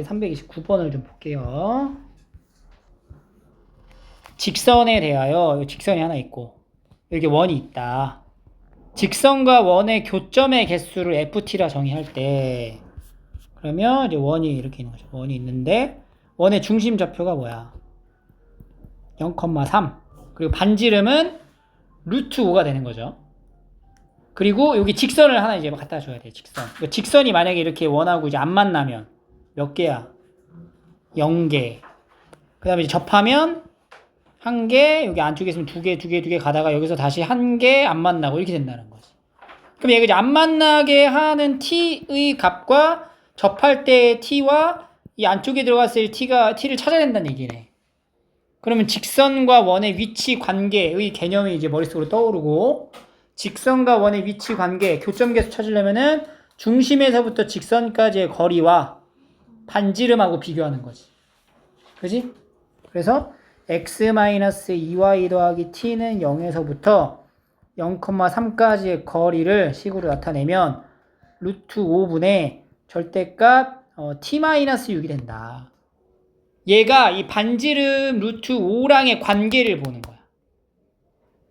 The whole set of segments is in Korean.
329번을 좀 볼게요. 직선에 대하여 직선이 하나 있고 여기 원이 있다. 직선과 원의 교점의 개수를 ft라 정의할 때 그러면 이제 원이 이렇게 있는 거죠. 원이 있는데 원의 중심 좌표가 뭐야? 0,3. 그리고 반지름은 루트 5가 되는 거죠. 그리고 여기 직선을 하나 이제 갖다 줘야 돼. 직선. 그러니까 직선이 만약에 이렇게 원하고 이제 안 만나면 몇 개야? 0개. 그 다음에 이제 접하면 1개, 여기 안쪽에 있으면 2개, 2개, 2개 가다가 여기서 다시 1개 안 만나고 이렇게 된다는 거지. 그럼 얘가 이제 안 만나게 하는 t의 값과 접할 때의 t와 이 안쪽에 들어갔을 t를 찾아야 된다는 얘기네. 그러면 직선과 원의 위치 관계의 개념이 이제 머릿속으로 떠오르고 직선과 원의 위치 관계, 교점 계수 찾으려면은 중심에서부터 직선까지의 거리와 반지름하고 비교하는 거지. 그지? 그래서 x-2y 더하기 t는 0에서부터 0,3까지의 거리를 식으로 나타내면 루트 5분의 절대값 t-6이 된다. 얘가 이 반지름 루트 5랑의 관계를 보는 거야.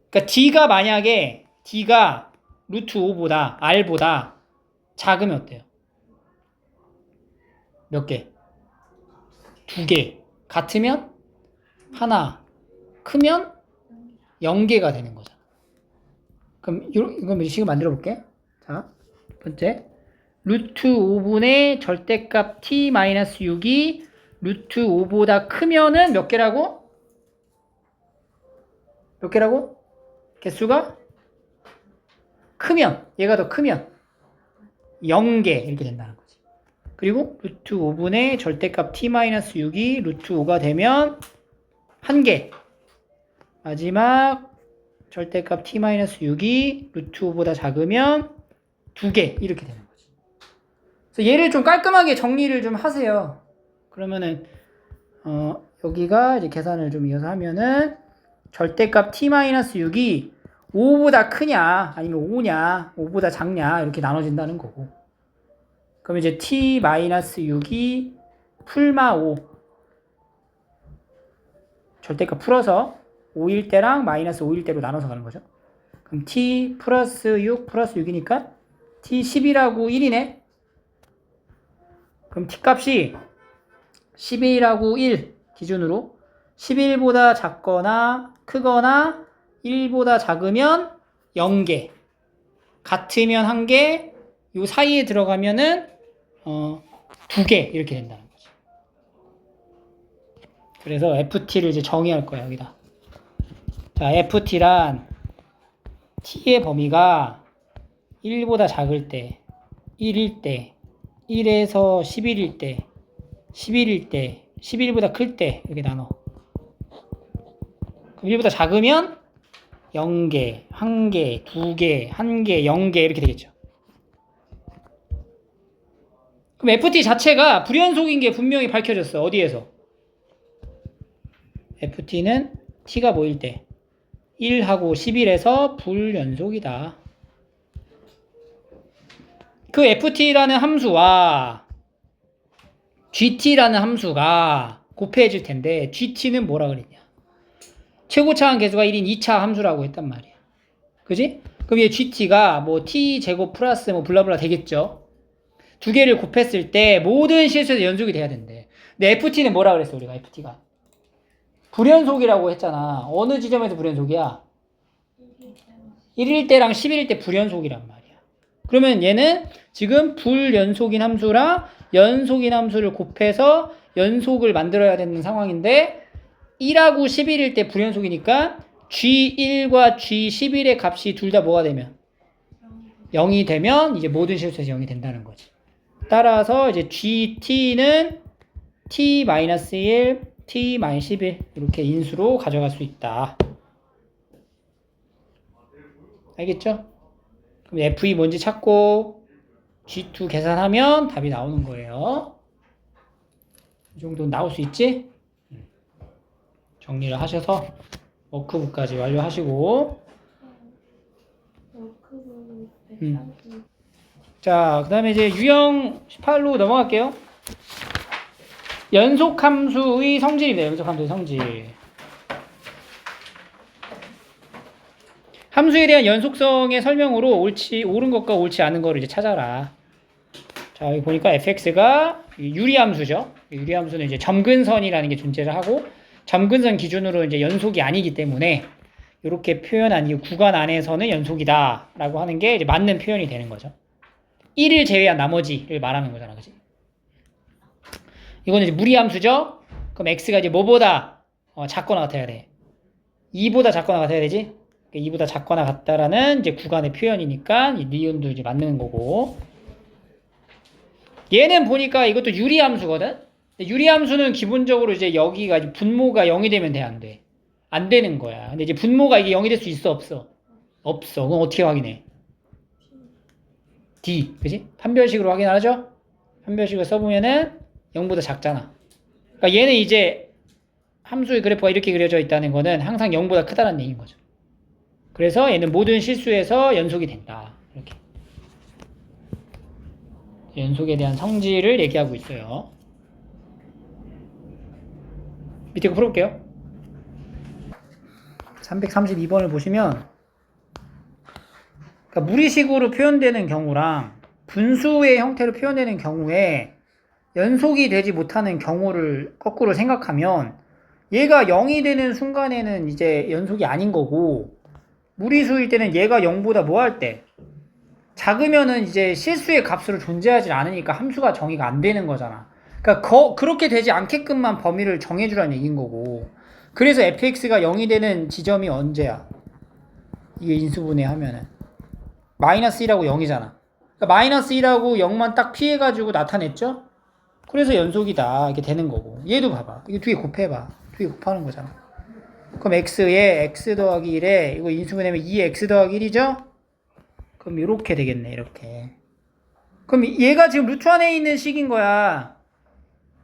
그러니까 d가 만약에 d가 루트 5보다 r보다 작으면 어때요? 몇 개? 2개. 같으면 하나. 크면 0개가 되는 거잖아. 그럼 이거 식을 만들어 볼게. 자, 첫 번째. 루트 5분의 절대값 t-6이 루트 5보다 크면은 몇 개라고? 몇 개라고? 개수가? 크면, 얘가 더 크면 0개 이렇게 된다는 거지. 그리고 루트 5분의 절대값 t-6이 루트 5가 되면 1개. 마지막 절대값 t-6이 루트 5보다 작으면 2개 이렇게 되는 거지. 그래서 얘를 좀 깔끔하게 정리를 좀 하세요. 그러면은 여기가 이제 계산을 좀 이어서 하면은 절대값 t-6이 5보다 크냐 아니면 5냐 5보다 작냐 이렇게 나눠진다는 거고. 그럼 이제 t-6이 풀마 5 절대값 풀어서 5일 때랑 마이너스 5일 때로 나눠서 가는 거죠. 그럼 t 플러스 6 플러스 6이니까 t 10이라고 1이네. 그럼 t 값이 11하고 1 기준으로 11보다 작거나 크거나 1보다 작으면 0개, 같으면 1개, 요 사이에 들어가면은 2개 이렇게 된다는 거지. 그래서 ft를 이제 정의할 거야 여기다. 자, ft란 t의 범위가 1보다 작을 때, 1일 때, 1에서 11일 때, 11일 때, 11보다 클 때 이렇게 나눠. 그럼 1보다 작으면 0개, 1개, 2개, 1개, 0개 이렇게 되겠죠. 그럼 ft 자체가 불연속인 게 분명히 밝혀졌어. 어디에서? ft는 t가 뭐일 때? 1하고 11에서 불연속이다. 그 ft라는 함수와 gt라는 함수가 곱해질 텐데 gt는 뭐라 그랬냐? 최고차항 계수가 1인 2차 함수라고 했단 말이야. 그지? 그럼 얘 gt가 뭐 t제곱 플러스 뭐 블라블라 되겠죠? 두 개를 곱했을 때 모든 실수에서 연속이 돼야 된대. 근데 ft는 뭐라 그랬어 우리가 ft가? 불연속이라고 했잖아. 어느 지점에서 불연속이야? 1일 때랑 11일 때 불연속이란 말이야. 그러면 얘는 지금 불연속인 함수랑 연속인 함수를 곱해서 연속을 만들어야 되는 상황인데 1하고 11일 때 불연속이니까 G1과 G11의 값이 둘 다 뭐가 되면? 0이 되면 이제 모든 실수에서 0이 된다는 거지. 따라서 이제 GT는 T-1, T-11 이렇게 인수로 가져갈 수 있다. 알겠죠? 그럼 FE 뭔지 찾고 G2 계산하면 답이 나오는 거예요. 이 정도는 나올 수 있지? 정리를 하셔서 워크북까지 완료하시고 자, 그 다음에 이제 유형 18로 넘어갈게요. 연속함수의 성질입니다. 연속함수의 성질. 함수에 대한 연속성의 설명으로 옳은 것과 옳지 않은 거를 이제 찾아라. 자, 여기 보니까 fx가 유리함수죠. 유리함수는 이제 점근선이라는 게 존재를 하고, 점근선 기준으로 이제 연속이 아니기 때문에, 이렇게 표현한 이 구간 안에서는 연속이다. 라고 하는 게 이제 맞는 표현이 되는 거죠. 1을 제외한 나머지를 말하는 거잖아. 그지? 이거는 이제 무리함수죠? 그럼 x가 이제 뭐보다 작거나 같아야 돼? 2보다 작거나 같아야 되지? 2보다 작거나 같다라는 이제 구간의 표현이니까 이 니은도 이제 맞는 거고. 얘는 보니까 이것도 유리함수거든? 유리함수는 기본적으로 이제 여기가 이제 분모가 0이 되면 돼, 안 돼? 안 되는 거야. 근데 이제 분모가 이게 0이 될 수 있어, 없어? 없어. 그럼 어떻게 확인해? D, 그지? 판별식으로 확인하죠? 판별식을 써보면은 0보다 작잖아. 그러니까 얘는 이제 함수의 그래프가 이렇게 그려져 있다는 거는 항상 0보다 크다는 얘기인 거죠. 그래서 얘는 모든 실수에서 연속이 된다. 이렇게. 연속에 대한 성질을 얘기하고 있어요. 밑에 거 풀어볼게요. 332번을 보시면, 그러니까 무리식으로 표현되는 경우랑 분수의 형태로 표현되는 경우에 연속이 되지 못하는 경우를 거꾸로 생각하면 얘가 0이 되는 순간에는 이제 연속이 아닌 거고, 무리수일 때는 얘가 0보다 뭐 할 때? 작으면은 이제 실수의 값으로 존재하지 않으니까 함수가 정의가 안 되는 거잖아. 그러니까 그렇게 되지 않게끔만 범위를 정해주라는 얘기인 거고. 그래서 fx가 0이 되는 지점이 언제야? 이게 인수분해 하면은 마이너스 1하고 0이잖아. 그러니까 마이너스 1하고 0만 딱 피해가지고 나타냈죠? 그래서 연속이다 이렇게 되는 거고. 얘도 봐봐. 이거 뒤에 곱해봐. 뒤에 곱하는 거잖아. 그럼 x에 x 더하기 1에 이거 인수분해하면 2x 더하기 1이죠? 그럼 이렇게 되겠네. 이렇게. 그럼 얘가 지금 루트 안에 있는 식인 거야.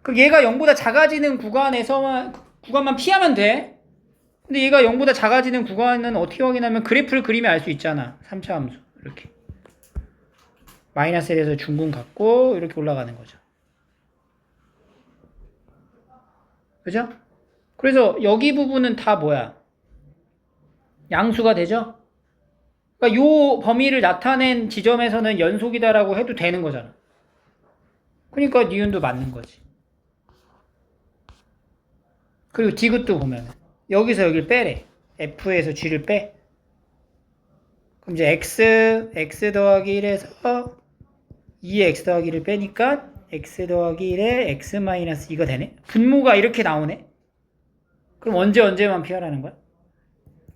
그럼 얘가 0보다 작아지는 구간만 피하면 돼. 근데 얘가 0보다 작아지는 구간은 어떻게 확인하면 그래프를 그리면 알 수 있잖아. 3차 함수. 이렇게. 마이너스 1에서 중근 갖고 이렇게 올라가는 거죠. 그죠? 그래서 여기 부분은 다 뭐야? 양수가 되죠? 그러니까 요 범위를 나타낸 지점에서는 연속이다라고 해도 되는 거잖아. 그러니까 니은도 맞는 거지. 그리고 디귿도 보면 여기서 여기를 빼래. F에서 G를 빼. 그럼 이제 X 더하기 1에서 2의 X 더하기 1을 빼니까 X 더하기 1에 X 마이너스 2가 되네. 분모가 이렇게 나오네. 그럼 언제만 피하라는 거야?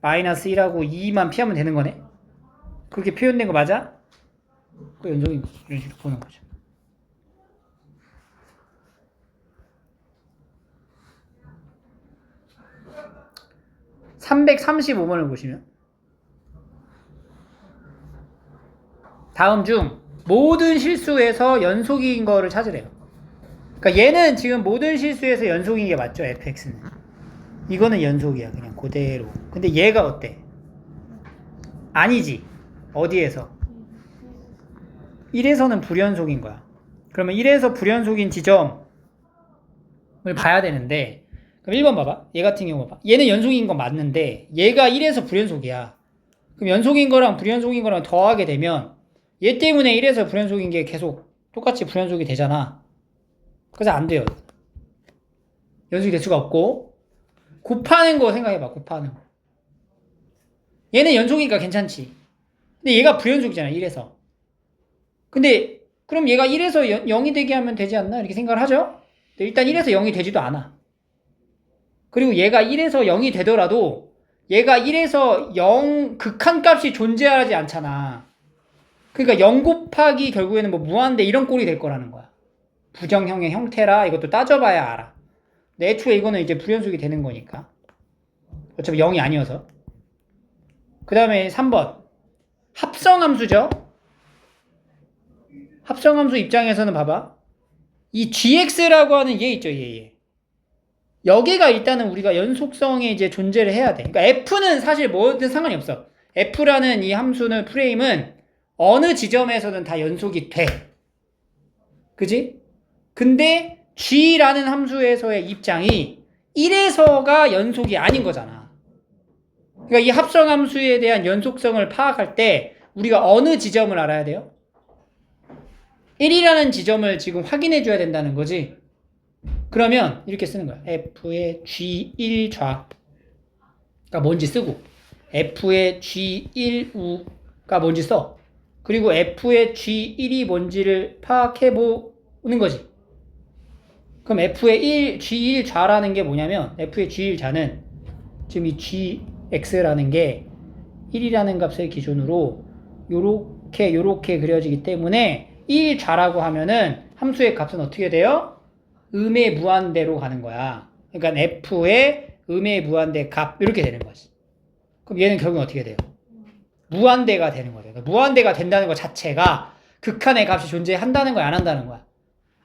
마이너스 1하고 2만 피하면 되는 거네. 그렇게 표현된 거 맞아? 그 연속인 거. 이런 식으로 보는 거죠. (335번을) 보시면 다음 중 모든 실수에서 연속인 거를 찾으래요. 그러니까 얘는 지금 모든 실수에서 연속인 게 맞죠? fx는. 이거는 연속이야. 그냥 그대로. 근데 얘가 어때? 아니지. 어디에서? 1에서는 불연속인 거야. 그러면 1에서 불연속인 지점을 봐야 되는데, 그럼 1번 봐봐. 얘 같은 경우 봐봐. 얘는 연속인 건 맞는데 얘가 1에서 불연속이야. 그럼 연속인 거랑 불연속인 거랑 더하게 되면 얘 때문에 1에서 불연속인 게 계속 똑같이 불연속이 되잖아. 그래서 안 돼요. 연속이 될 수가 없고. 곱하는 거 생각해봐. 곱하는 거. 얘는 연속이니까 괜찮지. 근데 얘가 불연속이잖아. 1에서. 근데 그럼 얘가 1에서 0이 되게 하면 되지 않나? 이렇게 생각을 하죠. 근데 일단 1에서 0이 되지도 않아. 그리고 얘가 1에서 0이 되더라도 얘가 1에서 0 극한값이 존재하지 않잖아. 그러니까 0 곱하기 결국에는 뭐 무한대 이런 꼴이 될 거라는 거야. 부정형의 형태라 이것도 따져봐야 알아. 근데 애초에 이거는 이제 불연속이 되는 거니까. 어차피 0이 아니어서. 그 다음에 3번. 합성함수죠. 합성함수 입장에서는 봐봐. 이 gx라고 하는 얘 있죠, 얘. 여기가 일단은 우리가 연속성에 이제 존재를 해야 돼. 그러니까 f는 사실 뭐든 상관이 없어. f라는 이 함수는 프레임은 어느 지점에서든 다 연속이 돼. 그지? 근데 g라는 함수에서의 입장이 1에서가 연속이 아닌 거잖아. 그러니까 이 합성함수에 대한 연속성을 파악할 때 우리가 어느 지점을 알아야 돼요? 1이라는 지점을 지금 확인해 줘야 된다는 거지. 그러면 이렇게 쓰는 거야. f의 g1좌가 뭔지 쓰고 f의 g1우가 뭔지 써. 그리고 f의 g1이 뭔지를 파악해 보는 거지. 그럼 f의 g1좌라는 게 뭐냐면 f의 g1좌는 지금 이 gx라는 게 1이라는 값을 기준으로 요렇게 그려지기 때문에 1좌라고 하면은 함수의 값은 어떻게 돼요? 음의 무한대로 가는 거야. 그러니까 f의 음의 무한대 값 이렇게 되는 거지. 그럼 얘는 결국은 어떻게 돼요? 무한대가 되는 거예요. 그러니까 무한대가 된다는 것 자체가 극한의 값이 존재한다는 거야, 안 한다는 거야?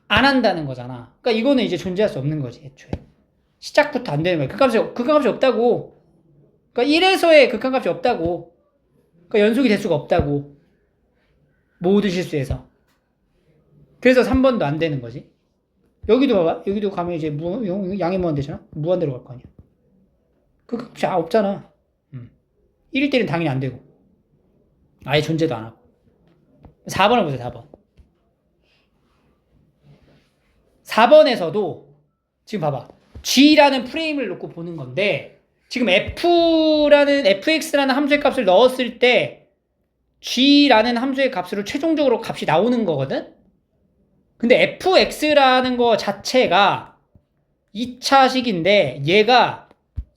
안 한다는 거잖아. 그러니까 이거는 이제 존재할 수 없는 거지, 애초에. 시작부터 안 되는 거야. 극한값이 없다고. 그러니까 1에서의 극한값이 없다고. 그러니까 연속이 될 수가 없다고. 모든 실수에서. 그래서 3번도 안 되는 거지. 여기도 봐봐. 여기도 가면 이제 양의 무한대잖아. 무한대로 갈 거 아니야. 극한값이 없잖아. 1일 때는 당연히 안 되고. 아예 존재도 안 하고. 4번을 보세요, 4번. 4번에서도 지금 봐봐. G라는 프레임을 놓고 보는 건데 지금 fx라는 함수의 값을 넣었을 때 G라는 함수의 값으로 최종적으로 값이 나오는 거거든? 근데 fx라는 거 자체가 2차식인데 얘가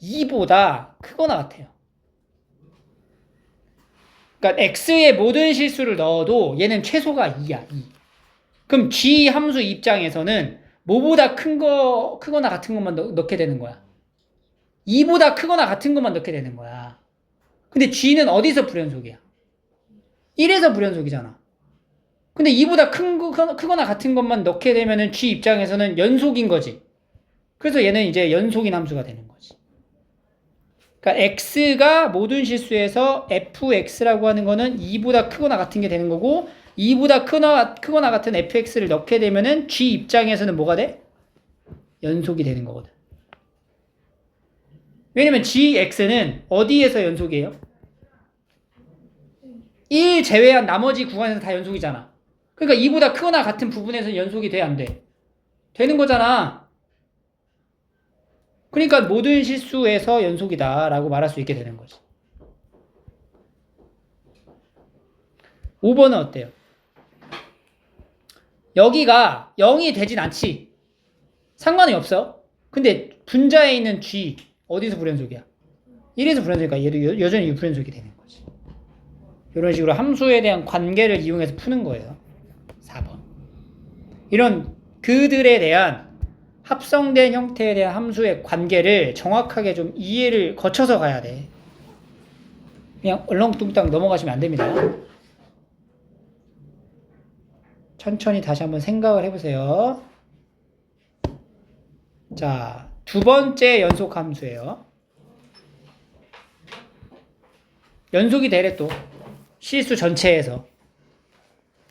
2보다 크거나 같아요. 그러니까 x의 모든 실수를 넣어도 얘는 최소가 2야, 2. 그럼 g 함수 입장에서는 뭐보다 크거나 같은 것만 넣게 되는 거야. 2보다 크거나 같은 것만 넣게 되는 거야. 근데 g는 어디서 불연속이야? 1에서 불연속이잖아. 근데 2보다 크거나 같은 것만 넣게 되면은 g 입장에서는 연속인 거지. 그래서 얘는 이제 연속인 함수가 되는 거지. 그러니까 x가 모든 실수에서 fx라고 하는 거는 2보다 크거나 같은 게 되는 거고 2보다 크거나 같은 fx를 넣게 되면은 g 입장에서는 뭐가 돼? 연속이 되는 거거든. 왜냐면 gx는 어디에서 연속이에요? 1 제외한 나머지 구간에서 다 연속이잖아. 그러니까 2보다 크거나 같은 부분에서 연속이 돼, 안 돼? 되는 거잖아. 그러니까 모든 실수에서 연속이다 라고 말할 수 있게 되는 거지. 5번은 어때요? 여기가 0이 되진 않지. 상관이 없어. 근데 분자에 있는 g 어디서 불연속이야? 1에서 불연속이니까 얘도 여전히 불연속이 되는 거지. 이런 식으로 함수에 대한 관계를 이용해서 푸는 거예요. 4번. 이런 그들에 대한 합성된 형태에 대한 함수의 관계를 정확하게 좀 이해를 거쳐서 가야 돼. 그냥 얼렁뚱땅 넘어가시면 안 됩니다. 천천히 다시 한번 생각을 해보세요. 자, 두 번째 연속 함수예요. 연속이 되래 또. 실수 전체에서.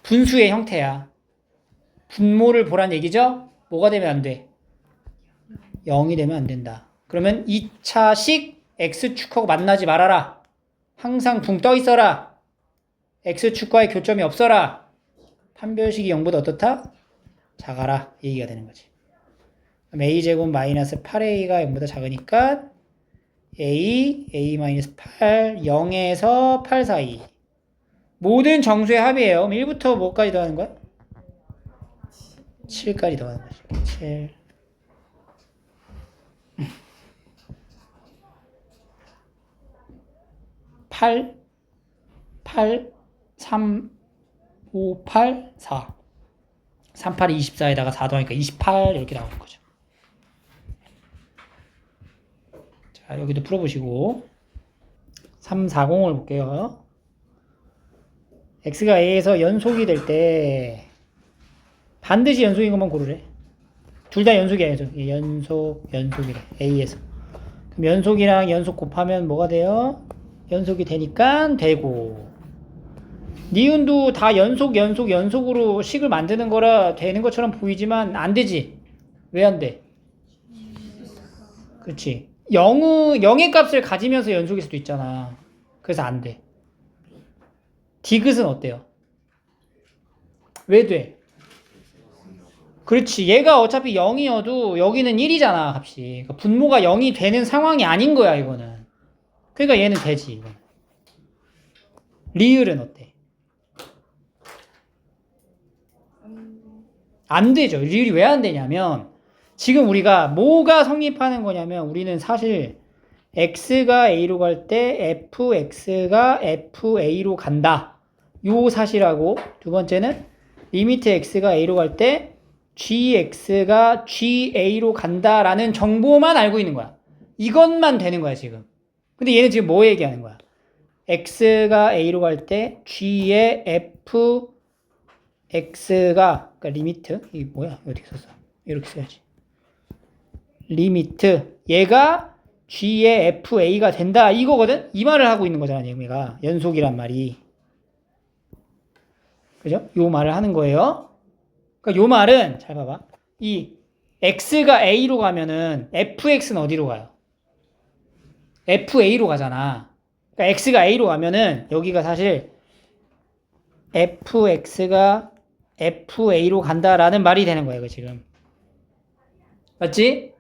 분수의 형태야. 분모를 보란 얘기죠? 뭐가 되면 안 돼? 0이 되면 안 된다. 그러면 2차식 x축하고 만나지 말아라. 항상 붕 떠 있어라. x축과의 교점이 없어라. 판별식이 0보다 어떻다? 작아라. 이 얘기가 되는 거지. 그럼 a제곱 마이너스 8a가 0보다 작으니까 a 마이너스 8, 0에서 8 사이. 모든 정수의 합이에요. 그럼 1부터 뭐까지 더하는 거야? 7까지 더하는 거지. 7. 8, 3, 5, 8, 4. 3, 8이 24에다가 4 더하니까 28 이렇게 나오는 거죠. 자, 여기도 풀어보시고 3, 4, 0을 볼게요. x가 a에서 연속이 될 때 반드시 연속인 것만 고르래. 둘 다 연속이야. 연속이래. a에서. 그럼 연속이랑 연속 곱하면 뭐가 돼요? 연속이 되니까 되고, 니은도 다 연속으로 식을 만드는 거라 되는 것처럼 보이지만 안 되지. 왜 안 돼? 그렇지. 0의 값을 가지면서 연속일 수도 있잖아. 그래서 안 돼. 디귿은 어때요? 왜 돼? 그렇지. 얘가 어차피 0이어도 여기는 1이잖아, 값이. 그러니까 분모가 0이 되는 상황이 아닌 거야, 이거는. 그러니까 얘는 되지, 이거는. 리을은 어때? 안 되죠. 리을이 왜 안 되냐면, 지금 우리가 뭐가 성립하는 거냐면, 우리는 사실 x가 a로 갈 때 fx가 fa로 간다. 요 사실하고, 두 번째는 리미트 x가 a로 갈 때 gx가 ga로 간다라는 정보만 알고 있는 거야. 이것만 되는 거야, 지금. 근데 얘는 지금 뭐 얘기하는 거야? x가 a로 갈 때 g의 fx가, 그러니까 리미트, 이게 뭐야? 어떻게 썼어? 이렇게 써야지. 리미트, 얘가 g의 fa가 된다, 이거거든? 이 말을 하고 있는 거잖아, 얘가. 연속이란 말이. 그죠? 요 말을 하는 거예요. 그러니까 요 말은 잘 봐봐. 이 x가 a로 가면은 fx는 어디로 가요? fa로 가잖아. 그러니까 x가 a로 가면은 여기가 사실 fx가 fa로 간다라는 말이 되는 거예요, 지금. 맞지?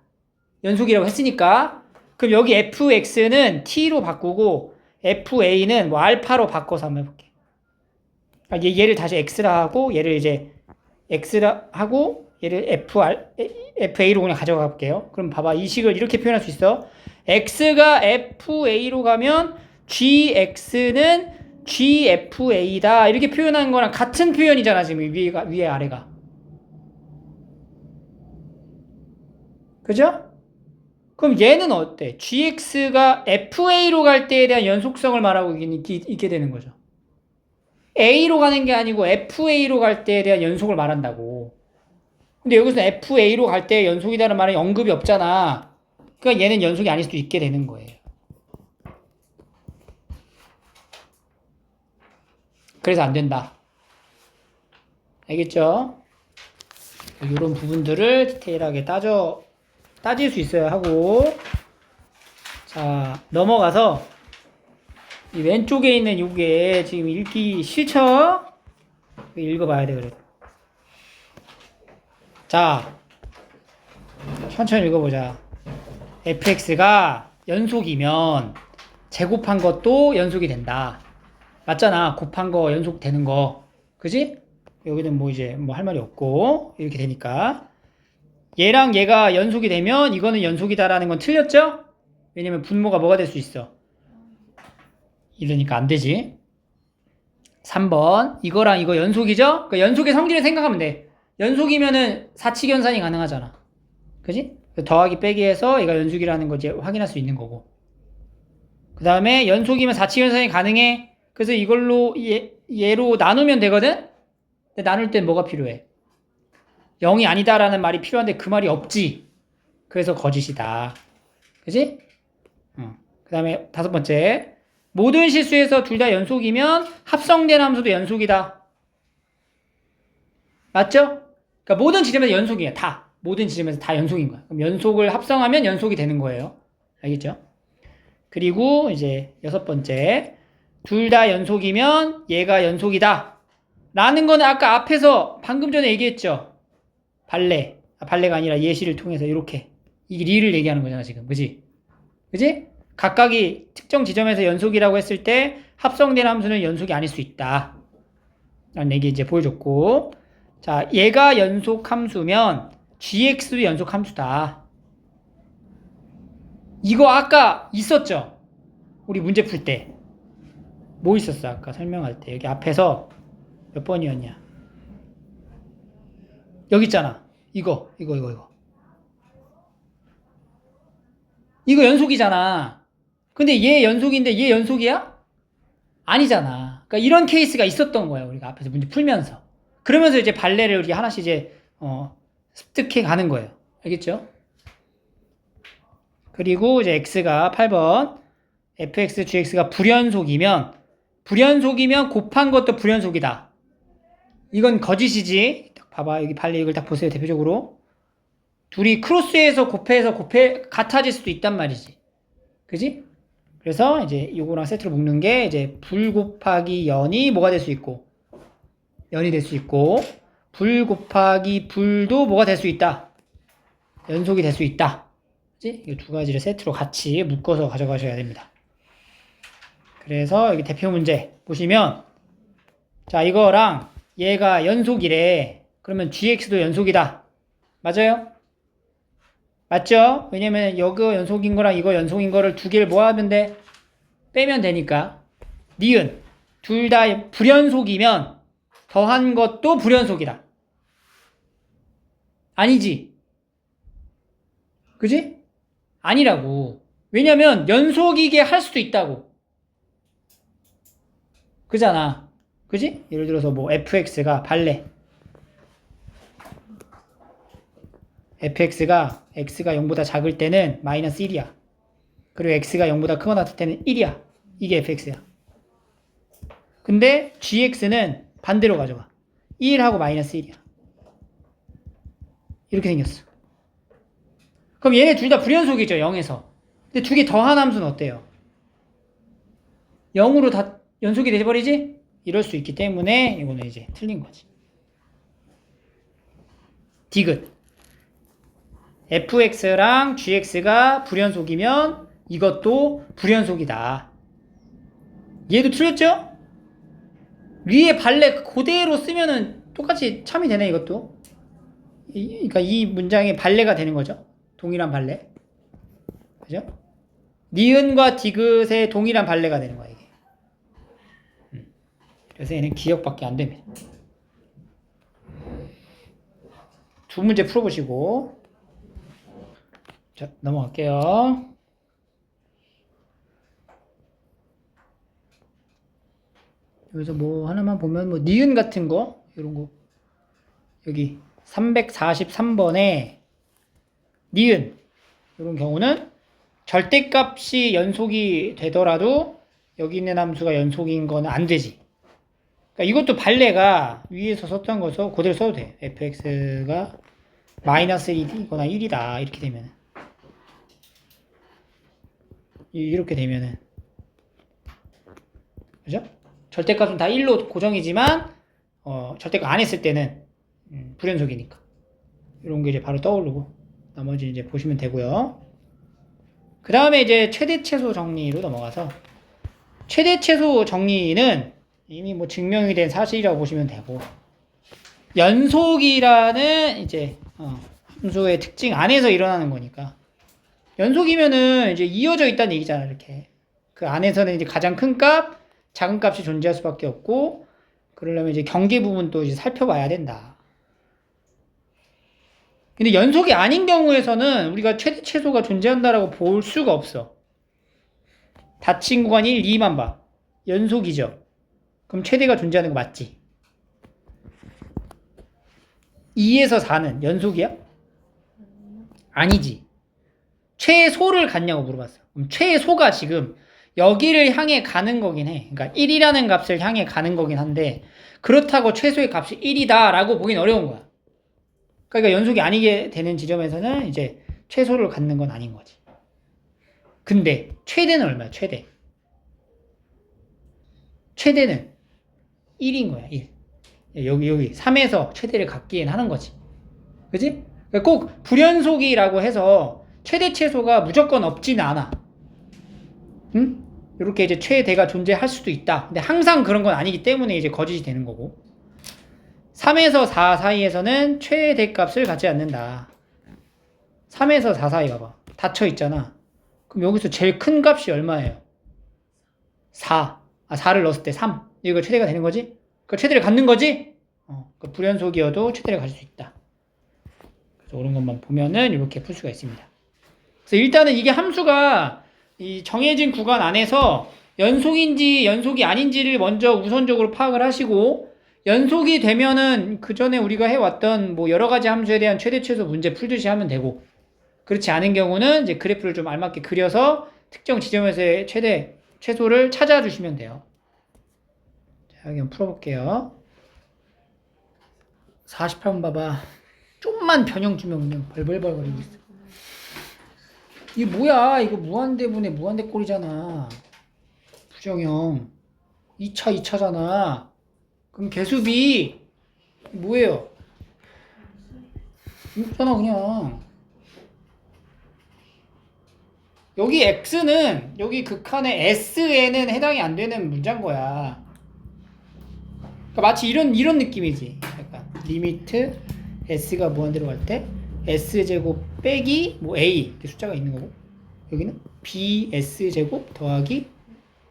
연속이라고 했으니까. 그럼 여기 fx는 t로 바꾸고 fa는 뭐 알파로 바꿔서 한번 해볼게. 그러니까 얘를 다시 x라 하고 얘를 이제 x라 하고 얘를 fa로 그냥 가져가 볼게요. 그럼 봐봐. 이 식을 이렇게 표현할 수 있어. x가 fa로 가면 gx는 gfa다. 이렇게 표현하는 거랑 같은 표현이잖아, 지금 위에 아래가. 그죠? 그럼 얘는 어때? gx가 fa로 갈 때에 대한 연속성을 말하고 있게 되는 거죠. a로 가는 게 아니고 fa로 갈 때에 대한 연속을 말한다고. 근데 여기서는 fa로 갈 때 연속이라는 말은 언급이 없잖아. 그러니까 얘는 연속이 아닐 수도 있게 되는 거예요. 그래서 안 된다. 알겠죠? 이런 부분들을 디테일하게 따질 수 있어야 하고. 자, 넘어가서 이 왼쪽에 있는 요게 지금 읽기 싫죠? 읽어봐야 돼, 그래. 자, 천천히 읽어보자. fx가 연속이면 제곱한 것도 연속이 된다. 맞잖아. 곱한 거 연속되는 거. 그지? 여기는 뭐 이제 뭐 할 말이 없고 이렇게 되니까 얘랑 얘가 연속이 되면 이거는 연속이다라는 건 틀렸죠? 왜냐면 분모가 뭐가 될 수 있어? 이러니까 안 되지. 3번 이거랑 이거 연속이죠? 그러니까 연속의 성질을 생각하면 돼. 연속이면은 사칙연산이 가능하잖아. 그지? 더하기 빼기 해서 얘가 연속이라는 거 이제 확인할 수 있는 거고. 그 다음에 연속이면 사칙연산이 가능해. 그래서 이걸로 얘로 나누면 되거든? 근데 나눌 땐 뭐가 필요해? 0이 아니다라는 말이 필요한데 그 말이 없지. 그래서 거짓이다. 그지? 그 다음에 5번째. 모든 실수에서 둘 다 연속이면 합성된 함수도 연속이다. 맞죠? 그러니까 모든 지점에서 연속이야. 다. 모든 지점에서 다 연속인 거야. 그럼 연속을 합성하면 연속이 되는 거예요. 알겠죠? 그리고 이제 6번째. 둘 다 연속이면 얘가 연속이다. 라는 거는 아까 앞에서 방금 전에 얘기했죠. 발레가 아니라 예시를 통해서 이렇게. 이게 리를 얘기하는 거잖아, 지금. 그지? 그지? 각각이 특정 지점에서 연속이라고 했을 때 합성된 함수는 연속이 아닐 수 있다. 라는 얘기 이제 보여줬고. 자, 얘가 연속 함수면 gx도 연속 함수다. 이거 아까 있었죠? 우리 문제 풀 때. 뭐 있었어? 아까 설명할 때. 여기 앞에서 몇 번이었냐? 여기 있잖아. 이거. 이거 연속이잖아. 근데 얘 연속인데 얘 연속이야? 아니잖아. 그러니까 이런 케이스가 있었던 거야. 우리가 앞에서 문제 풀면서. 그러면서 이제 발레를 우리 하나씩 이제 습득해 가는 거예요. 알겠죠? 그리고 이제 x가 8번 fx, gx가 불연속이면 곱한 것도 불연속이다. 이건 거짓이지. 딱 봐봐. 여기 발레 이걸 딱 보세요. 대표적으로. 둘이 크로스해서 곱해 같아질 수도 있단 말이지. 그지? 그래서 이제 요거랑 세트로 묶는 게 이제 불 곱하기 연이 뭐가 될 수 있고, 연이 될 수 있고, 불 곱하기 불도 뭐가 될 수 있다. 연속이 될 수 있다. 그지? 이 두 가지를 세트로 같이 묶어서 가져가셔야 됩니다. 그래서 여기 대표 문제 보시면, 자, 이거랑 얘가 연속이래. 그러면 gx도 연속이다. 맞아요? 맞죠? 왜냐면 이거 연속인 거랑 이거 연속인 거를 두 개를 뭐 하면 돼? 빼면 되니까. 니은 둘 다 불연속이면 더한 것도 불연속이다. 아니지? 그지? 아니라고. 왜냐면 연속이게 할 수도 있다고. 그잖아. 그지? 예를 들어서 뭐 fx가 발레. fx가 x가 0보다 작을 때는 마이너스 1이야. 그리고 x가 0보다 크거나 같을 때는 1이야. 이게 fx야. 근데 gx는 반대로 가져가. 1하고 마이너스 1이야. 이렇게 생겼어. 그럼 얘네 둘 다 불연속이죠. 0에서. 근데 두 개 더한 함수는 어때요? 0으로 다 연속이 돼버리지? 이럴 수 있기 때문에 이거는 이제 틀린 거지. 디귿. fx랑 gx가 불연속이면 이것도 불연속이다. 얘도 틀렸죠? 위에 발레 그대로 쓰면은 똑같이 참이 되네, 이것도. 그러니까 이 문장에 발레가 되는 거죠. 동일한 발레. 그죠? 니은과 디귿의 동일한 발레가 되는 거야, 이게. 그래서 얘는 기억밖에 안 됩니다. 두 문제 풀어보시고. 자, 넘어갈게요. 여기서 뭐 하나만 보면 뭐 니은 같은 거 이런 거 여기 343번에 니은 이런 경우는 절대값이 연속이 되더라도 여기 있는 함수가 연속인 거는 안 되지. 그러니까 이것도 발레가 위에서 썼던 거서 그대로 써도 돼. fx가 마이너스 1이거나 1이다 이렇게 되면 이렇게 되면은 그죠? 절대값은 다 1로 고정이지만 절대값 안 했을 때는 불연속이니까 이런 게 이제 바로 떠오르고 나머지 이제 보시면 되고요. 그 다음에 이제 최대최소 정리로 넘어가서 최대최소 정리는 이미 뭐 증명이 된 사실이라고 보시면 되고 연속이라는 이제 함수의 특징 안에서 일어나는 거니까 연속이면은 이제 이어져 있다는 얘기잖아. 이렇게 그 안에서는 이제 가장 큰 값, 작은 값이 존재할 수밖에 없고 그러려면 이제 경계 부분도 이제 살펴봐야 된다. 근데 연속이 아닌 경우에서는 우리가 최대 최소가 존재한다라고 볼 수가 없어. 닫힌 구간 1, 2만 봐. 연속이죠. 그럼 최대가 존재하는 거 맞지? 2에서 4는 연속이야? 아니지. 최소를 갖냐고 물어봤어. 그럼 최소가 지금 여기를 향해 가는 거긴 해. 그러니까 1이라는 값을 향해 가는 거긴 한데 그렇다고 최소의 값이 1이다 라고 보긴 어려운 거야. 그러니까 연속이 아니게 되는 지점에서는 이제 최소를 갖는 건 아닌 거지. 근데 최대는 얼마야? 최대. 최대는 1인 거야. 1. 여기 3에서 최대를 갖기엔 하는 거지. 그지? 그러니까 꼭 불연속이라고 해서 최대 최소가 무조건 없지는 않아. 응? 이렇게 이제 최대가 존재할 수도 있다. 근데 항상 그런 건 아니기 때문에 이제 거짓이 되는 거고. 3에서 4 사이에서는 최대 값을 갖지 않는다. 3에서 4 사이 봐봐. 닫혀 있잖아. 그럼 여기서 제일 큰 값이 얼마예요? 4. 4를 넣었을 때 3. 이거 최대가 되는 거지? 그 최대를 갖는 거지? 그 불연속이어도 최대를 가질 수 있다. 그래서 옳은 것만 보면은 이렇게 풀 수가 있습니다. 그래서 일단은 이게 함수가 이 정해진 구간 안에서 연속인지 연속이 아닌지를 먼저 우선적으로 파악을 하시고 연속이 되면은 그 전에 우리가 해왔던 뭐 여러 가지 함수에 대한 최대 최소 문제 풀듯이 하면 되고 그렇지 않은 경우는 이제 그래프를 좀 알맞게 그려서 특정 지점에서의 최대 최소를 찾아주시면 돼요. 자, 여기 한번 풀어볼게요. 48번 봐봐. 좀만 변형 주면 그냥 벌벌벌거리고 있어. 이게 뭐야? 이거 무한대분의 무한대꼴이잖아. 부정형. 2차잖아. 그럼 개수비 뭐예요? 이거잖아 그냥. 여기 x는 여기 극한의 s에는 해당이 안 되는 문제인 거야. 그러니까 마치 이런 느낌이지. 약간 리미트 s가 무한대로 갈 때 s제곱 빼기 뭐 a 이렇게 숫자가 있는 거고, 여기는 bs제곱 더하기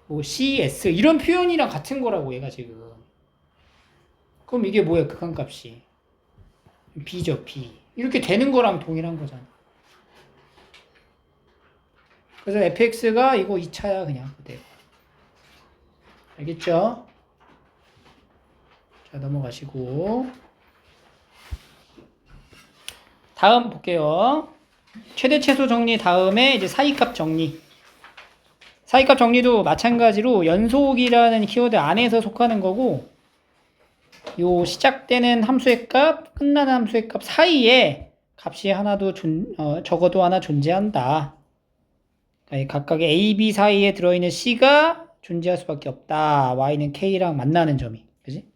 뭐 cs 이런 표현이랑 같은 거라고 얘가 지금. 그럼 이게 뭐야? 극한값이 b죠. b 이렇게 되는 거랑 동일한 거잖아. 그래서 fx가 이거 2차야 그냥 그대로. 알겠죠? 자, 넘어가시고 다음 볼게요. 최대 최소 정리 다음에 이제 사이값 정리. 사이값 정리도 마찬가지로 연속이라는 키워드 안에서 속하는 거고, 요 시작되는 함수의 값, 끝나는 함수의 값 사이에 값이 하나도 적어도 하나 존재한다. 그러니까 각각의 A, B 사이에 들어있는 C가 존재할 수밖에 없다. Y는 K랑 만나는 점이. 그지?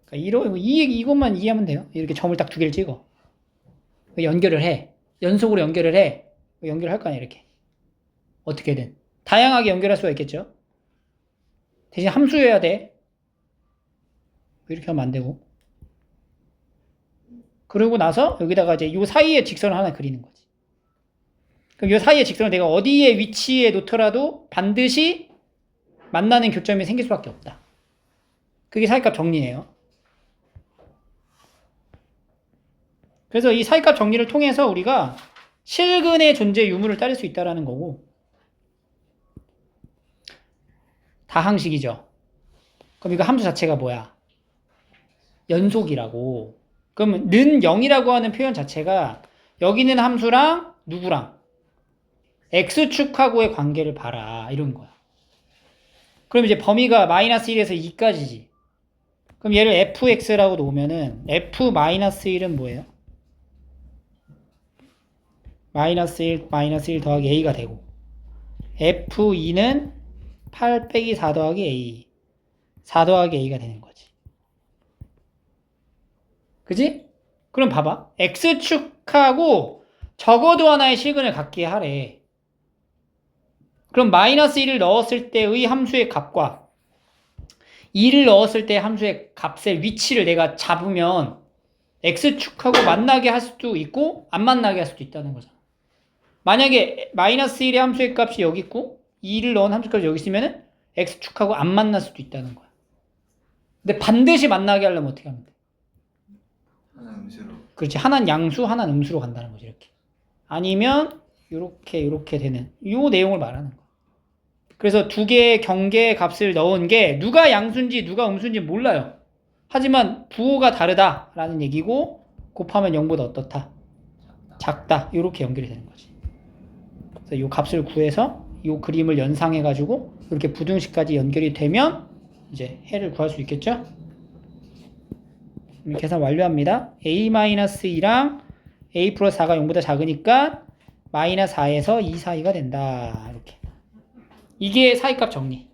그러니까 이것만 이해하면 돼요. 이렇게 점을 딱 두 개를 찍어. 연결을 해. 연속으로 연결을 해. 연결할 거 아니야, 이렇게. 어떻게든. 다양하게 연결할 수가 있겠죠? 대신 함수여야 돼. 이렇게 하면 안 되고. 그러고 나서 여기다가 이제 요 사이에 직선을 하나 그리는 거지. 그럼 요 사이에 직선을 내가 어디에 위치에 놓더라도 반드시 만나는 교점이 생길 수밖에 없다. 그게 사이값 정리예요. 그래서 이 사이값 정리를 통해서 우리가 실근의 존재 유무를 따질 수 있다는 거고, 다항식이죠. 그럼 이거 함수 자체가 뭐야? 연속이라고. 그러면 는 0이라고 하는 표현 자체가 여기 있는 함수랑 누구랑? x축하고의 관계를 봐라. 이런 거야. 그럼 이제 범위가 마이너스 1에서 2까지지. 그럼 얘를 fx라고 놓으면은 f-1은 뭐예요? 마이너스 1 더하기 a가 되고, f2는 8 빼기 4 더하기 a, 4 더하기 a가 되는 거지. 그지? 그럼 봐봐. x축하고 적어도 하나의 실근을 갖게 하래. 그럼 마이너스 1을 넣었을 때의 함수의 값과 2를 넣었을 때 함수의 값의 위치를 내가 잡으면 x축하고 만나게 할 수도 있고 안 만나게 할 수도 있다는 거잖아. 만약에 마이너스 1의 함수의 값이 여기 있고 2를 넣은 함수 값이 여기 있으면 x축하고 안 만날 수도 있다는 거야. 근데 반드시 만나게 하려면 어떻게 하면 돼? 하나는 음수로. 그렇지. 하나는 양수, 하나는 음수로 간다는 거지. 이렇게. 아니면 이렇게 되는 요 내용을 말하는 거야. 그래서 두 개의 경계의 값을 넣은 게 누가 양수인지 누가 음수인지 몰라요. 하지만 부호가 다르다라는 얘기고, 곱하면 0보다 어떻다? 작다. 이렇게 연결이 되는 거지. 그래서 이 값을 구해서 이 그림을 연상해가지고 이렇게 부등식까지 연결이 되면 이제 해를 구할 수 있겠죠? 계산 완료합니다. a-2랑 a 플러스 4가 0보다 작으니까 마이너스 4에서 2 사이가 된다. 이렇게. 이게 사이값 정리.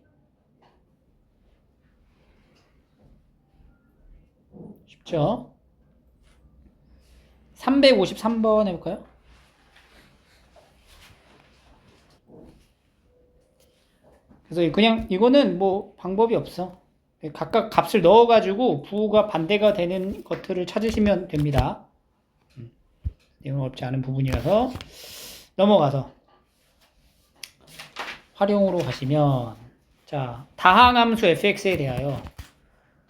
쉽죠? 353번 해볼까요? 그래서 그냥 이거는 뭐 방법이 없어. 각각 값을 넣어가지고 부호가 반대가 되는 것들을 찾으시면 됩니다. 내용 어렵지 않은 부분이라서 넘어가서 활용으로 가시면, 자, 다항함수 fx에 대하여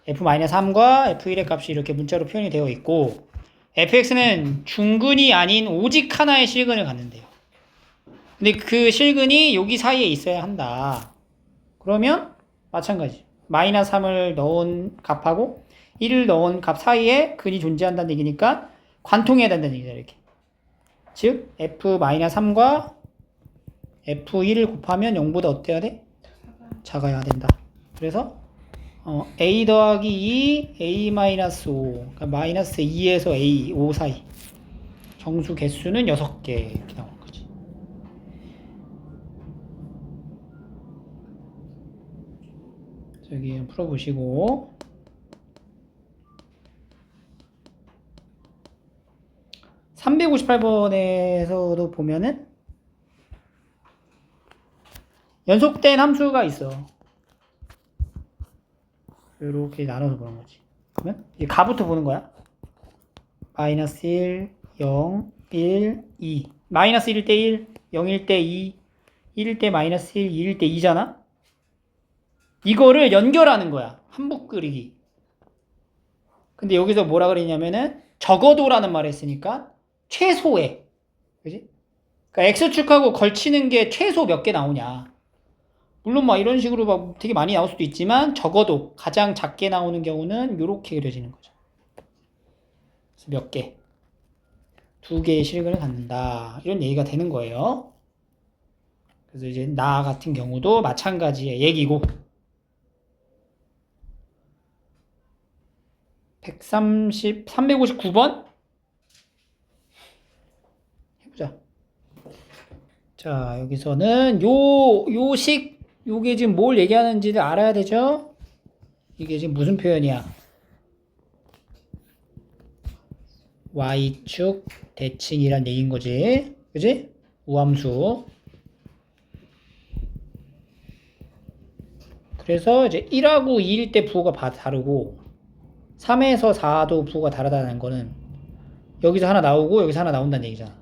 f-3과 f1의 값이 이렇게 문자로 표현이 되어 있고, fx는 중근이 아닌 오직 하나의 실근을 갖는데요. 근데 그 실근이 여기 사이에 있어야 한다. 그러면 마찬가지. 마이너스 3을 넣은 값하고 1을 넣은 값 사이에 근이 존재한다는 얘기니까 관통해야 된다는 얘기죠. 이렇게. 즉 f-3과 f1을 곱하면 0보다 어때야 돼? 작아야 된다. 그래서 a 더하기 2, a 마이너스 5. 그러니까 마이너스 2에서 a, 5 사이. 정수 개수는 6개 이렇게 나오는 거지. 저기 풀어보시고 358번에서도 보면은 연속된 함수가 있어. 이렇게 나눠서 보는 거지. 그러면 이제 가부터 보는 거야. 마이너스 1, 0, 1, 2. 마이너스 1일 때 1, 0일 때 2, 1일 때 마이너스 1, 2일 때 2잖아? 이거를 연결하는 거야. 한복 그리기. 근데 여기서 뭐라 그랬냐면은 적어도라는 말을 했으니까 최소에. 그지? 그러니까 X축하고 걸치는 게 최소 몇 개 나오냐. 물론 막 이런 식으로 막 되게 많이 나올 수도 있지만 적어도 가장 작게 나오는 경우는 이렇게 그려지는 거죠. 그래서 몇 개. 2개의 실근을 갖는다. 이런 얘기가 되는 거예요. 그래서 이제 나 같은 경우도 마찬가지의 얘기고 359번 해보자. 자, 여기서는 요식 요게 지금 뭘 얘기하는지를 알아야 되죠? 이게 지금 무슨 표현이야? y축 대칭이란 얘기인 거지. 그지? 우함수. 그래서 이제 1하고 2일 때 부호가 다르고 3에서 4도 부호가 다르다는 거는 여기서 하나 나오고 여기서 하나 나온다는 얘기잖아.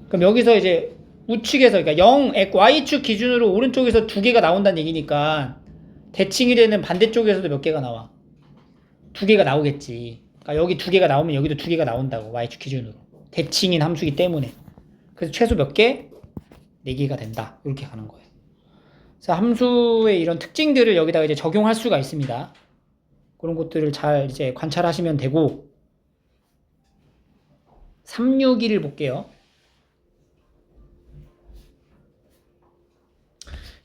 그럼 여기서 이제 우측에서 그러니까 0, y축 기준으로 오른쪽에서 2개가 나온다는 얘기니까 대칭이 되는 반대쪽에서도 몇 개가 나와? 2개가 나오겠지. 그러니까 여기 2개가 나오면 여기도 2개가 나온다고. y축 기준으로. 대칭인 함수이기 때문에. 그래서 최소 몇 개? 4개가 된다. 이렇게 가는 거예요. 그래서 함수의 이런 특징들을 여기다가 이제 적용할 수가 있습니다. 그런 것들을 잘 이제 관찰하시면 되고 361을 볼게요.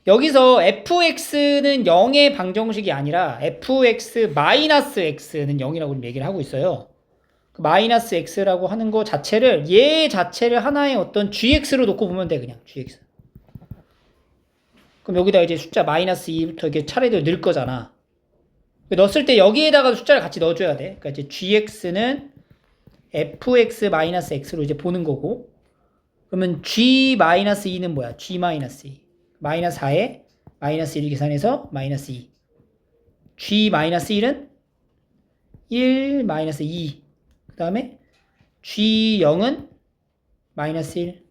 여기서 fx는 0의 방정식이 아니라 fx-x는 0이라고 얘기를 하고 있어요. 그 마이너스 x라고 하는 거 자체를 얘 자체를 하나의 어떤 gx로 놓고 보면 돼. 그냥 gx. 그럼 여기다 이제 숫자 마이너스 2부터 이게 차례대로 넣을 거잖아. 넣었을 때 여기에다가 숫자를 같이 넣어줘야 돼. 그러니까 이제 gx는 fx-x로 이제 보는 거고 그러면 g-2는 뭐야? g-2 마이너스 4에 마이너스 1 계산해서 마이너스 2 g-1은 1 마이너스 2 그 다음에 g0은 마이너스 1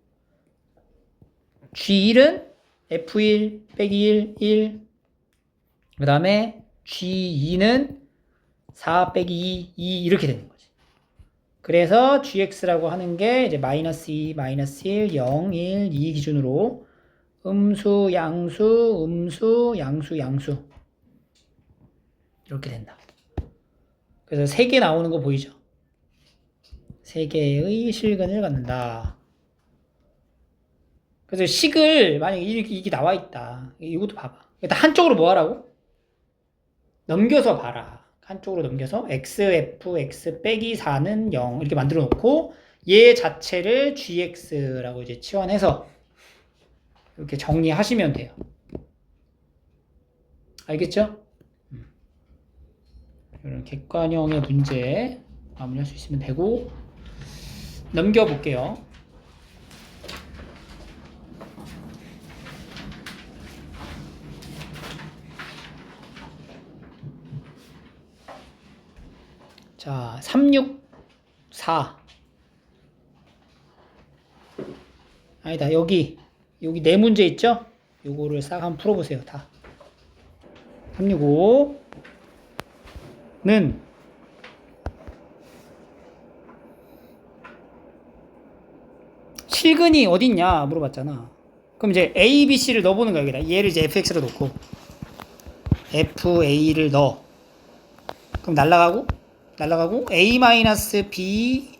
g1은 f1 빼기 1 1 그 다음에 g2는 4 빼기 2 이렇게 되는 거지. 그래서 gx라고 하는 게 이제 마이너스 2 마이너스 1 0 1 2 기준으로 음수 양수 음수 양수 양수 이렇게 된다. 그래서 3개 나오는 거 보이죠? 3개의 실근을 갖는다. 그래서 식을 만약에 이게 나와 있다. 이것도 봐봐. 일단 한쪽으로 뭐 하라고? 넘겨서 봐라. 한쪽으로 넘겨서 xfx 빼기 4는 0 이렇게 만들어 놓고 얘 자체를 gx라고 이제 치환해서 이렇게 정리하시면 돼요. 알겠죠? 이런 객관형의 문제 마무리할 수 있으면 되고 넘겨볼게요. 자, 364 아니다. 여기 네 문제 있죠? 요거를 싹 한번 풀어보세요. 다 365는 실근이 어딨냐 물어봤잖아. 그럼 이제 A, B, C를 넣어보는 거야. 여기다. 얘를 이제 fx로 놓고 fa를 넣어. 그럼 날라가고 a-b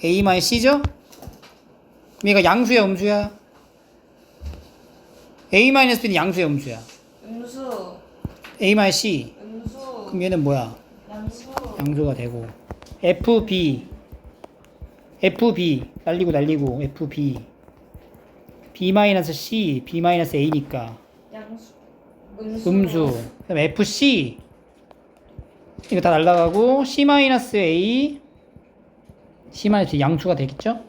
a-c죠? 얘가 양수야 음수야? a-b는 양수야 음수야? 음수. A-C. 음수. 그럼 얘는 뭐야? 양수. 양수가 되고. FB. 날리고 FB. B-C, B-A니까 양수. 음수. 음수. 그다음에 FC. 이거 다 날라가고 C-A. C-B 양수가 되겠죠?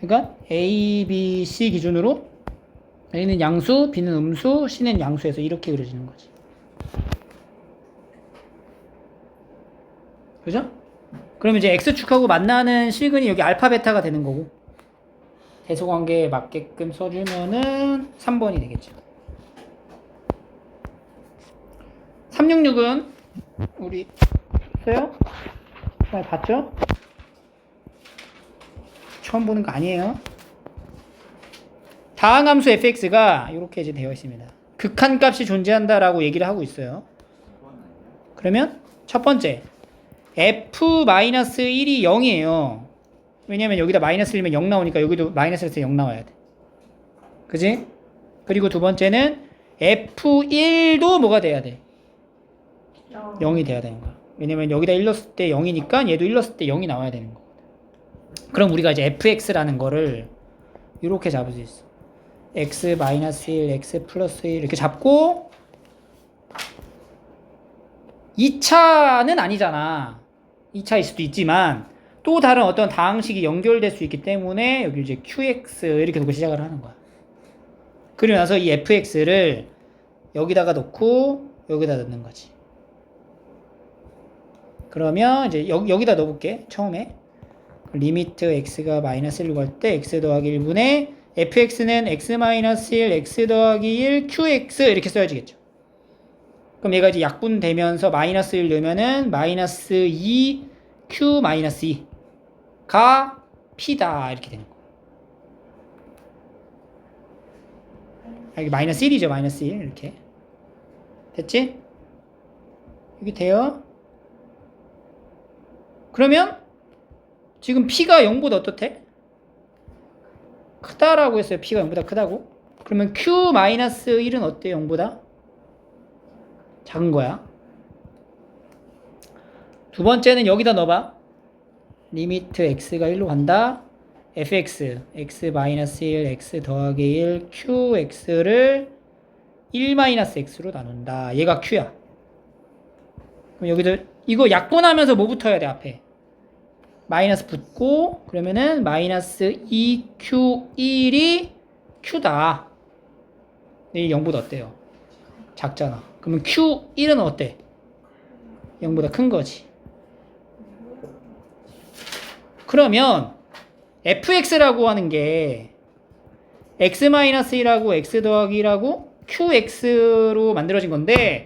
그러니까 A, B, C 기준으로 A는 양수, B는 음수, C는 양수에서 이렇게 그려지는 거지. 그죠? 그럼 이제 X축하고 만나는 실근이 여기 알파, 베타가 되는 거고 대소관계에 맞게끔 써주면은 3번이 되겠죠. 366은 우리 써요? 봤죠? 처음 보는 거 아니에요. 다항함수 fx가 이렇게 이제 되어 있습니다. 극한값이 존재한다라고 얘기를 하고 있어요. 그러면 첫 번째 f-1이 0이에요. 왜냐면 여기다 마이너스 1면 0 나오니까 여기도 마이너스에서 0 나와야 돼. 그지? 그리고 두 번째는 f1도 뭐가 돼야 돼? 0이 돼야 되는 거야. 왜냐면 여기다 1 넣었을 때 0이니까 얘도 1 넣었을 때 0이 나와야 되는 거. 그럼 우리가 이제 fx라는 거를 이렇게 잡을 수 있어. x-1, x 플러스 1 이렇게 잡고 2차는 아니잖아. 2차일 수도 있지만 또 다른 어떤 다항식이 연결될 수 있기 때문에 여기 이제 qx 이렇게 놓고 시작을 하는 거야. 그리고 나서 이 fx를 여기다가 놓고 여기다 넣는 거지. 그러면 이제 여기다 넣어볼게. 처음에 리미트 x가 마이너스 1로 갈 때 x 더하기 1분의 fx는 x-1 x 더하기 1 qx 이렇게 써야지겠죠. 그럼 얘가 이제 약분되면서 마이너스 1 넣으면은 마이너스 2 q 마이너스 2가 p다 이렇게 되는 거. 여기 마이너스 1이죠. 마이너스 1 이렇게 됐지? 여기 돼요. 그러면 지금 p가 0보다 어떻대? 크다라고 했어요. p가 0보다 크다고. 그러면 q-1은 어때? 0보다? 작은 거야. 두 번째는 여기다 넣어봐. 리미트 x가 1로 간다. fx, x-1, x 더하기 1, qx를 1-x로 나눈다. 얘가 q야. 그럼 여기도 이거 약분하면서 뭐 붙어야 돼? 앞에 마이너스 붙고 그러면은 마이너스 2q1이 q다. 이 0보다 어때요? 작잖아. 그러면 q1은 어때? 0보다 큰 거지. 그러면 fx라고 하는 게 x-1하고 x 더하기 1하고 qx로 만들어진 건데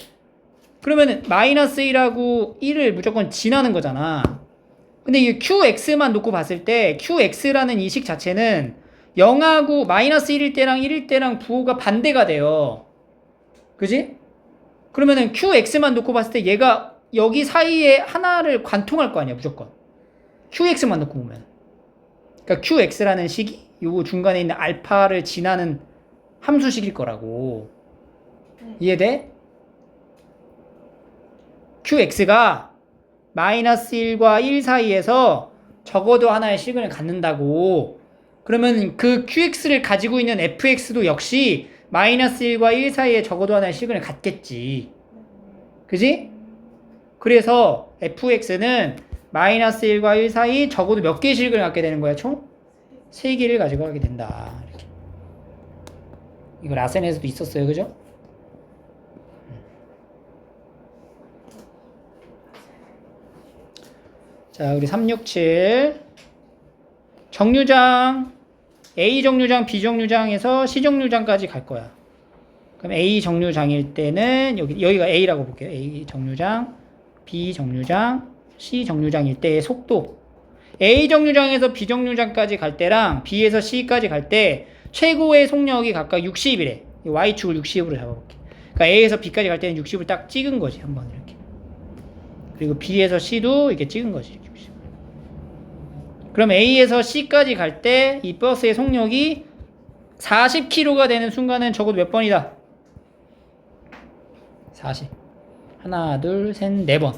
그러면은 마이너스 1하고 1을 무조건 지나는 거잖아. 근데 이 qx만 놓고 봤을 때 qx라는 이 식 자체는 0하고 마이너스 1일 때랑 1일 때랑 부호가 반대가 돼요. 그지? 그러면은 qx만 놓고 봤을 때 얘가 여기 사이에 하나를 관통할 거 아니야 무조건. qx만 놓고 보면. 그러니까 qx라는 식이 요 중간에 있는 알파를 지나는 함수식일 거라고. 이해돼? qx가 마이너스 1과 1 사이에서 적어도 하나의 시그널을 갖는다고. 그러면 그 qx를 가지고 있는 fx도 역시 마이너스 1과 1 사이에 적어도 하나의 시그널을 갖겠지. 그지? 그래서 fx는 마이너스 1과 1 사이 적어도 몇 개의 시그널을 갖게 되는 거야? 총 3개를 가지고 가게 된다. 이렇게. 이거 라센에서도 있었어요. 그죠? 자, 우리 367 정류장 A 정류장, B 정류장에서 C 정류장까지 갈 거야. 그럼 A 정류장일 때는 여기가 A라고 볼게요. A 정류장, B 정류장, C 정류장일 때의 속도. A 정류장에서 B 정류장까지 갈 때랑 B에서 C까지 갈 때 최고의 속력이 각각 60이래. Y축을 60으로 잡아볼게. 그러니까 A에서 B까지 갈 때는 60을 딱 찍은 거지. 한번 이렇게. 그리고 B에서 C도 이렇게 찍은 거지. 이렇게. 그럼 A에서 C까지 갈 때 이 버스의 속력이 40km가 되는 순간은 적어도 몇 번이다? 40. 하나, 둘, 셋, 네 번.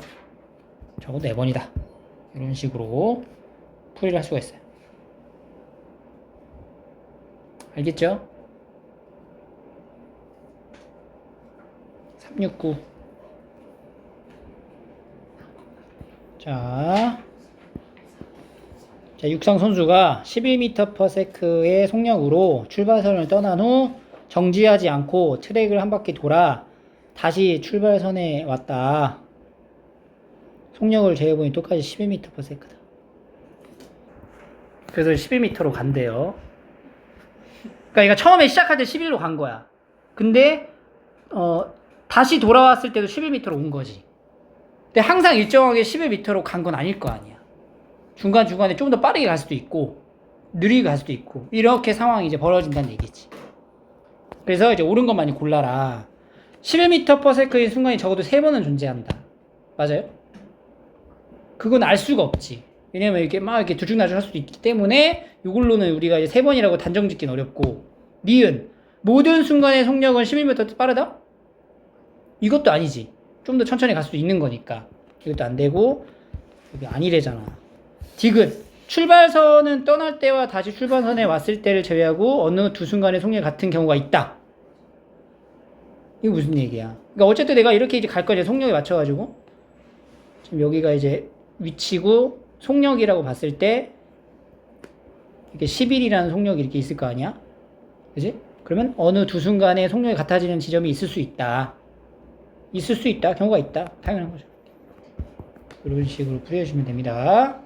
적어도 네 번이다. 이런 식으로 풀이를 할 수가 있어요. 알겠죠? 369. 자, 육상 선수가 11m/s의 속력으로 출발선을 떠난 후 정지하지 않고 트랙을 한 바퀴 돌아 다시 출발선에 왔다. 속력을 재해보니 똑같이 11m/s다. 그래서 11m로 간대요. 그러니까 얘가 처음에 시작할 때 11로 간 거야. 근데 다시 돌아왔을 때도 11m로 온 거지. 근데 항상 일정하게 11m로 간 건 아닐 거 아니야. 중간중간에 좀 더 빠르게 갈 수도 있고 느리게 갈 수도 있고 이렇게 상황이 이제 벌어진다는 얘기지. 그래서 이제 옳은 것만이 골라라. 11m/s의 순간이 적어도 3번은 존재한다. 맞아요? 그건 알 수가 없지. 왜냐면 이렇게 막 이렇게 들쭉날쭉 할 수도 있기 때문에 이걸로는 우리가 이제 3번이라고 단정 짓기는 어렵고. 니은 모든 순간의 속력은 11m 빠르다? 이것도 아니지. 좀 더 천천히 갈 수도 있는 거니까 이것도 안 되고 여기 아니래잖아. 디귿 출발선은 떠날 때와 다시 출발선에 왔을 때를 제외하고 어느 두 순간의 속력이 같은 경우가 있다. 이거 무슨 얘기야? 그러니까 어쨌든 내가 이렇게 이제 갈 거지. 속력에 맞춰가지고 지금 여기가 이제 위치고 속력이라고 봤을 때 이렇게 11이라는 속력이 이렇게 있을 거 아니야? 그지? 그러면 어느 두 순간의 속력이 같아지는 지점이 있을 수 있다. 있을 수 있다. 경우가 있다. 당연한 거죠. 이런 식으로 풀이해주시면 됩니다.